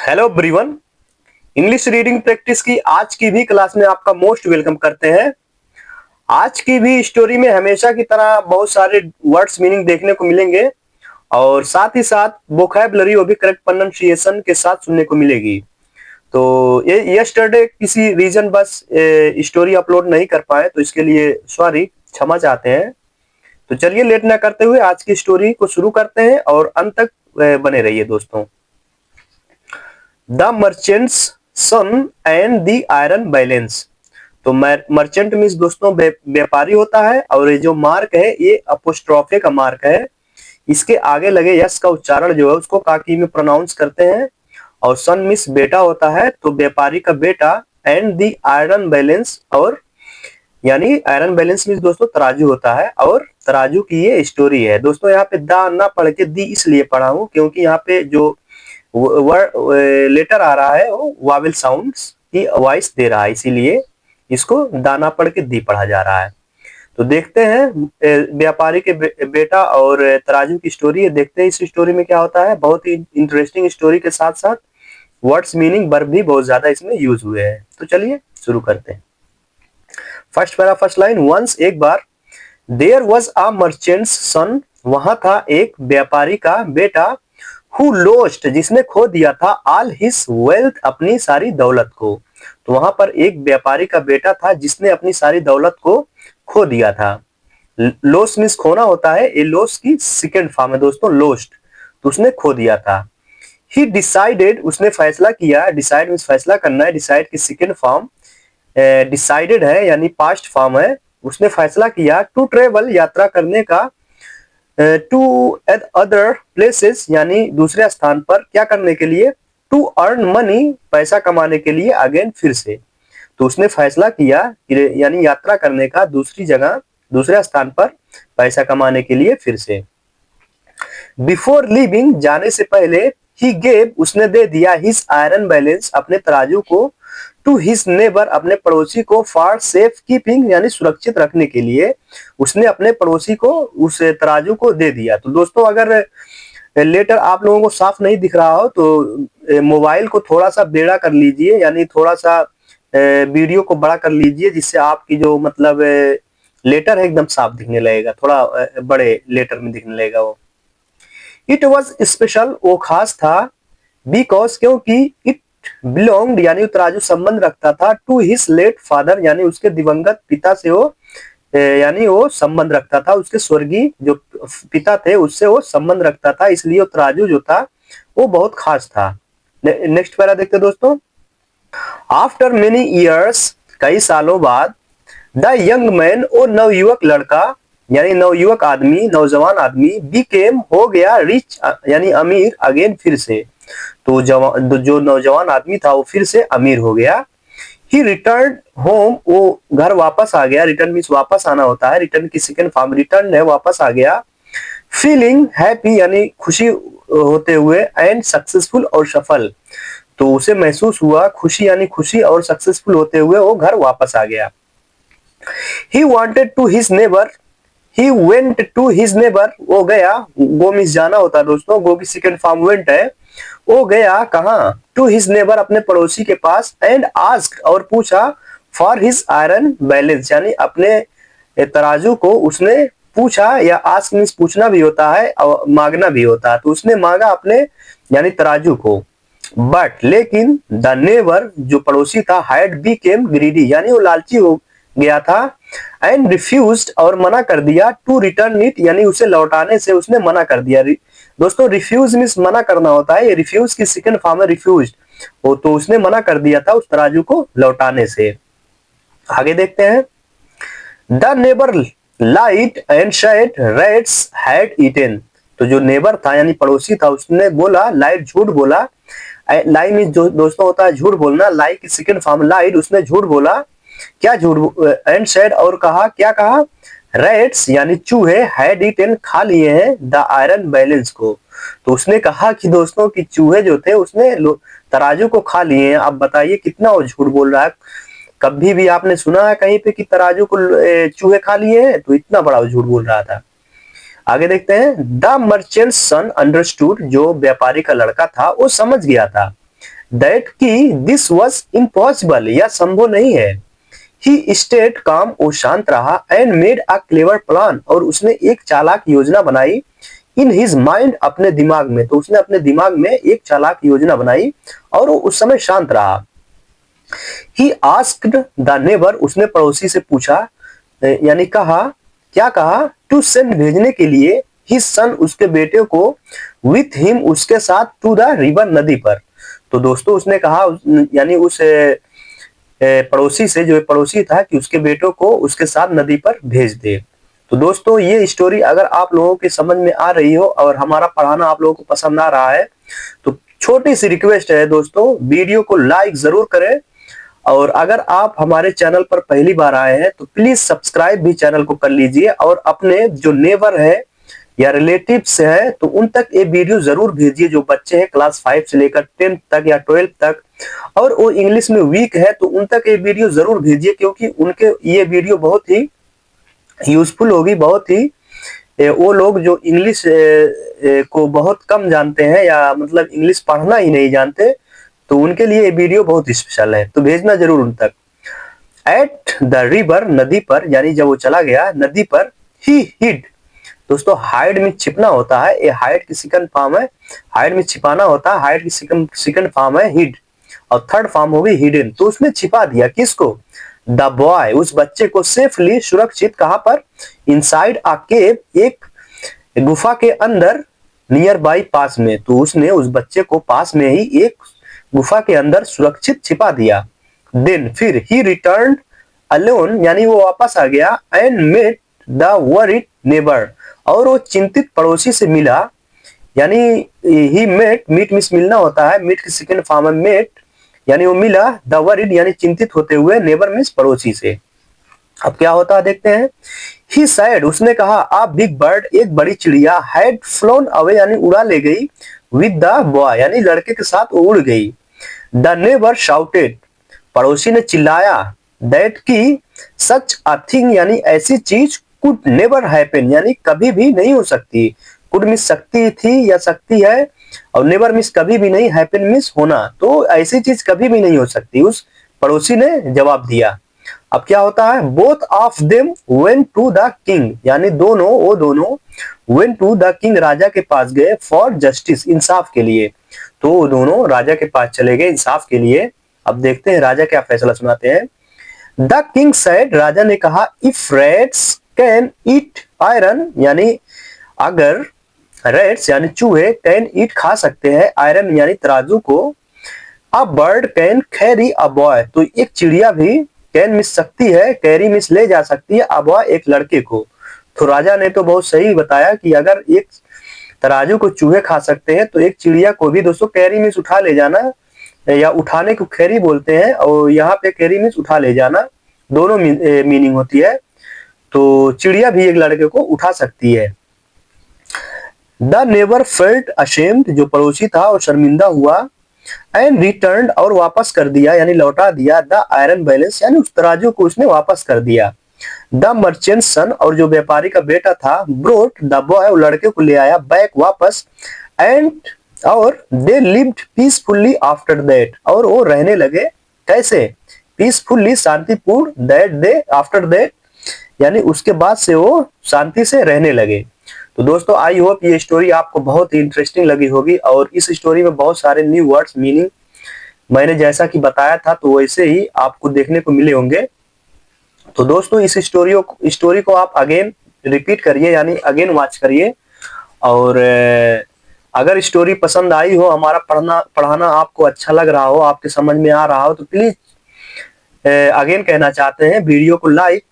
Hello everyone. English reading practice की आज की भी क्लास में आपका मोस्ट वेलकम करते हैं। आज की भी स्टोरी में हमेशा की तरह बहुत सारे वर्ड्स मीनिंग देखने को मिलेंगे और साथ ही साथ वोकैबुलरी वो भी करेक्ट प्रोनाउंसिएशन के साथ सुनने को मिलेगी। तो ये यस्टरडे किसी रीजन बस स्टोरी अपलोड नहीं कर पाए, तो इसके लिए सॉरी, क्षमा चाहते हैं। तो चलिए लेट ना करते हुए आज की स्टोरी को शुरू करते हैं और अंत तक बने रहिए दोस्तों। The merchant's son and the iron balance. तो मर्चेंट मीन्स दोस्तों व्यापारी होता है, और ये जो मार्क है ये अपोस्ट्रोफे का मार्क है। इसके आगे लगे यस का उच्चारण जो है उसको काकी में प्रोनाउंस करते हैं। और सन मीन्स बेटा होता है, तो व्यापारी का बेटा। एंड द आयरन बैलेंस, और यानी आयरन बैलेंस मीन्स दोस्तों तराजू होता है, और तराजू की ये स्टोरी है। दोस्तों यहाँ पे दा ना पढ़ के दी इसलिए पढ़ा हूं क्योंकि यहाँ पे जो वर्ड लेटर आ रहा है वो वावेल साउंड्स की वॉइस दे रहा है, इसीलिए इसको दाना पढ़ के दी पढ़ा जा रहा है। तो देखते हैं व्यापारी के बेटा और तराजू की स्टोरी है। देखते हैं इस स्टोरी में क्या होता है। बहुत ही इंटरेस्टिंग स्टोरी के साथ साथ वर्ड्स मीनिंग वर्ब भी बहुत ज्यादा इसमें यूज हुए हैं। तो चलिए शुरू करते हैं। फर्स्ट लाइन, वंस एक बार, देयर वॉज अ मर्चेंट्स सन, वहां था एक व्यापारी का बेटा, हु लोस्ट, जिसने खो दिया था, ऑल हिज वेल्थ, अपनी सारी दौलत को। तो वहां पर एक व्यापारी का बेटा था जिसने अपनी सारी दौलत को खो दिया था। लोस्ट मीन्स खोना होता है, ये लोस्ट की सेकेंड फॉर्म है दोस्तों, लोस्ट। तो उसने खो दिया था। ही डिसाइडेड, उसने फैसला किया। डिसाइड मीन्स फैसला करना है, डिसाइड की सेकेंड फॉर्म डिसाइडेड है, यानी पास्ट फॉर्म है। उसने फैसला किया टू ट्रेवल, यात्रा करने का, टू अदर प्लेसेस, यानी दूसरे स्थान पर, क्या करने के लिए, टू अर्न मनी, पैसा कमाने के लिए, अगेन, फिर से। तो उसने फैसला किया यानी यात्रा करने का दूसरी जगह, दूसरे स्थान पर पैसा कमाने के लिए, फिर से। बिफोर लिविंग, जाने से पहले, ही गेव, उसने दे दिया, हिज आयरन बैलेंस, अपने तराजू को, टू हिज नेबर, अपने पड़ोसी को, फॉर सेफ कीपिंग, यानी सुरक्षित रखने के लिए उसने अपने पड़ोसी को उस तराजू को दे दिया। तो दोस्तों अगर लेटर आप लोगों को साफ नहीं दिख रहा हो तो मोबाइल को थोड़ा सा बेड़ा कर लीजिए, यानी थोड़ा सा वीडियो को बड़ा कर लीजिए, जिससे आपकी जो मतलब लेटर है एकदम साफ दिखने लगेगा, थोड़ा बड़े लेटर में दिखने लगेगा वो। इट वॉज स्पेशल, वो खास था, बिकॉज, क्योंकि, इट बिलोंग्ड, यानी तराजू संबंध रखता था, टू हिज लेट फादर, यानी उसके दिवंगत पिता से वो यानी वो संबंध रखता था, उसके स्वर्गीय जो पिता थे उससे वो संबंध रखता था, इसलिए वो तराजू जो था वो बहुत खास था। नेक्स्ट पैरा देखते दोस्तों। आफ्टर मेनी ईयर्स, कई सालों बाद, द यंग मैन, वो नवयुवक लड़का, यानी नवयुवक आदमी, नौजवान आदमी, बिकेम, हो गया, रिच, यानी अमीर, अगेन, फिर से। तो जो नौजवान आदमी था वो फिर से अमीर हो गया। ही रिटर्न होम, वो घर वापस आ गया। रिटर्न मीन्स वापस आना होता है, रिटर्न की सेकेंड फॉर्म रिटर्न है, वापस आ गया। फीलिंग हैप्पी, यानी खुशी होते हुए, एंड सक्सेसफुल, और सफल। तो उसे महसूस हुआ खुशी, यानी खुशी और सक्सेसफुल होते हुए वो घर वापस आ गया। He wanted to his neighbour, he went to his neighbour, वो गया, गो मीन्स जाना होता है दोस्तों, गो की सेकेंड फॉर्म वेंट है। वो गया कहाँ, टू हिज नेबर, अपने पड़ोसी के पास, एंड आस्क्ड, और पूछा, फॉर हिज आयरन बैलेंस, यानी अपने तराजू को उसने पूछा, या आस्क मीन्स पूछना भी होता है और मांगना भी होता है। तो उसने मांगा अपने यानी तराजू को। बट, लेकिन, द नेबर, जो पड़ोसी था, हैड बीकेम ग्रीडी, यानी वो लालची हो गया था, एंड रिफ्यूज्ड, और मना कर दिया, टू रिटर्न इट, यानी उसे लौटाने से उसने मना कर दिया। दोस्तों रिफ्यूज मीन्स मना करना होता है, ये रिफ्यूज की सेकंड फॉर्म है रिफ्यूज। वो तो उसने मना कर दिया था उस तराजू को लौटाने से। आगे देखते हैं। The neighbour light and shed, rats had eaten. तो जो नेबर था यानी पड़ोसी था उसने बोला, लाइट झूठ बोला, लाई मीन्स जो दोस्तों होता है झूठ बोलना, लाई की सेकंड फॉर्म लाइट, उसने झूठ बोला। क्या झूठ, एंड शेड, और कहा, क्या कहा, रैट्स यानी चूहे, हैड ईटन, खा लिए हैं, द आयरन बैलेंस को। तो उसने कहा कि दोस्तों कि चूहे जो थे उसने तराजू को खा लिए हैं। आप बताइए कितना वो झूठ बोल रहा है। कभी भी आपने सुना है कहीं पे कि तराजू को चूहे खा लिए हैं? तो इतना बड़ा झूठ बोल रहा था। आगे देखते हैं। द मर्चेंट सन अंडरस्टूड, जो व्यापारी का लड़का था वो समझ गया था। दैट कि दिस वॉज इम्पॉसिबल, यह संभव नहीं है। ही स्टेड काम, वो शांत रहा, and made a clever plan, और उसने एक चालाक योजना बनाई। इन हिज माइंड, अपने दिमाग में, तो उसने अपने दिमाग में एक चालाक योजना बनाई और वो उस समय शांत रहा। ही आस्क्ड द नेबर, उसने पड़ोसी से पूछा, यानी कहा, क्या कहा, टू सेंड, भेजने के लिए, हिज सन, उसके बेटे को, विथ हिम, उसके साथ, टू द रिवर, नदी पर। तो दोस्तों उसने कहा, यानी उस पड़ोसी से, जो पड़ोसी था, कि उसके बेटों को उसके साथ नदी पर भेज दे। तो दोस्तों ये स्टोरी अगर आप लोगों की समझ में आ रही हो और हमारा पढ़ाना आप लोगों को पसंद आ रहा है तो छोटी सी रिक्वेस्ट है दोस्तों, वीडियो को लाइक जरूर करें, और अगर आप हमारे चैनल पर पहली बार आए हैं तो प्लीज सब्सक्राइब भी चैनल को कर लीजिए, और अपने जो नेबर है या रिलेटिव्स है तो उन तक ये वीडियो जरूर भेजिए, जो बच्चे हैं क्लास 5 से लेकर 10th तक या 12th तक, और वो इंग्लिश में वीक है तो उन तक ये वीडियो जरूर भेजिए, क्योंकि उनके ये वीडियो बहुत ही यूजफुल होगी, बहुत ही वो लोग जो इंग्लिश को बहुत कम जानते हैं या मतलब इंग्लिश पढ़ना ही नहीं जानते, तो उनके लिए ये वीडियो बहुत स्पेशल है, तो भेजना जरूर उन तक। एट द रिवर, नदी पर, यानी जब वो चला गया नदी पर, ही हिड, दोस्तों हाइड में छिपना होता है, ये हाइड की सेकंड फॉर्म है, हाइड में छिपाना होता है, हाइड की सेकंड फॉर्म है हिड, और थर्ड फॉर्म होगी हिडन। तो उसने छिपा दिया किसको, द बॉय, उस बच्चे को, सेफली, सुरक्षित, कहां पर, इनसाइड अ केव, एक गुफा के अंदर, नियर बाई, पास में। तो उसने उस बच्चे को पास में ही एक गुफा के अंदर सुरक्षित छिपा दिया। देन, फिर, ही रिटर्न अलोन, यानी वो वापस आ गया, and met the worried neighbour, और वो चिंतित पड़ोसी से मिला, यानी ही मेट, मीट मिस मिलना होता है, मीट की सेकंड फॉर्म है मेट, यानी वो मिला, द वरीड यानी चिंतित होते हुए, नेबर मिस पड़ोसी से। अब क्या होता है देखते हैं। ही साइड, उसने कहा, आ बिग बर्ड, एक बड़ी चिड़िया, हैड फ्लोन अवे, यानी उड़ा ले गई, विद द बॉय, यानी लड़के के साथ वो उड़ गई। द नेबर शाउटेड, पड़ोसी ने चिल्लाया, दैट की सच अ थिंग, यानी ऐसी चीज, कुड नेवर हैपन, यानी कभी भी नहीं हो सकती। कुड मिस सकती थी या सकती है, और नेवर मिस कभी भी नहीं, हैपन मिस होना, तो ऐसी चीज कभी भी नहीं हो सकती, उस पड़ोसी ने जवाब दिया। अब क्या होता है, both of them went to the king, यानी वो दोनों वेंट टू द किंग, राजा के पास गए, फॉर जस्टिस, इंसाफ के लिए। तो वो दोनों राजा के पास चले गए इंसाफ के लिए। अब देखते हैं राजा क्या फैसला सुनाते हैं। द किंग सेड, राजा ने कहा, if rats can eat iron, यानी अगर रैट्स यानी चूहे कैन ईट खा सकते हैं, आयरन यानी तराजू को, a bird can carry a boy, तो एक चिड़िया भी कैन मिस सकती है, कैरी मिस ले जा सकती है, अ बॉय एक लड़के को। तो राजा ने तो बहुत सही बताया कि अगर एक तराजू को चूहे खा सकते हैं तो एक चिड़िया को भी दोस्तों कैरी मिस उठा ले जाना, या उठाने को खैरी बोलते हैं, और यहाँ पे कैरी मिस उठा ले जाना, दोनों मीनिंग होती है। तो चिड़िया भी एक लड़के को उठा सकती है। द नेबर फेल्ट अशेम्ड, जो पड़ोसी था और शर्मिंदा हुआ, एंड रिटर्न, और वापस कर दिया, यानी लौटा दिया, द आयरन बैलेंस, यानी उस तराजू को उसने वापस कर दिया। द मर्चेंट सन, और जो व्यापारी का बेटा था, ब्रोट द बॉय, वो लड़के को ले आया, बैक वापस, एंड, और they lived peacefully after that, और वो रहने लगे कैसे, पीसफुल्ली, शांतिपूर्ण, दैट दे, आफ्टर दैट, यानी उसके बाद से वो शांति से रहने लगे। तो दोस्तों आई होप ये स्टोरी आपको बहुत ही इंटरेस्टिंग लगी होगी, और इस स्टोरी में बहुत सारे न्यू वर्ड्स मीनिंग मैंने जैसा कि बताया था तो वैसे ही आपको देखने को मिले होंगे। तो दोस्तों इस स्टोरी को आप अगेन रिपीट करिए, यानी अगेन वॉच करिए, और अगर स्टोरी पसंद आई हो, हमारा पढ़ाना आपको अच्छा लग रहा हो, आपके समझ में आ रहा हो, तो प्लीज अगेन कहना चाहते हैं, वीडियो को लाइक,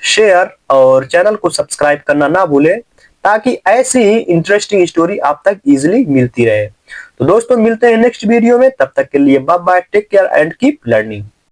शेयर और चैनल को सब्सक्राइब करना ना भूलें, ताकि ऐसी ही इंटरेस्टिंग स्टोरी आप तक इजीली मिलती रहे। तो दोस्तों मिलते हैं नेक्स्ट वीडियो में, तब तक के लिए bye bye, take care and keep learning.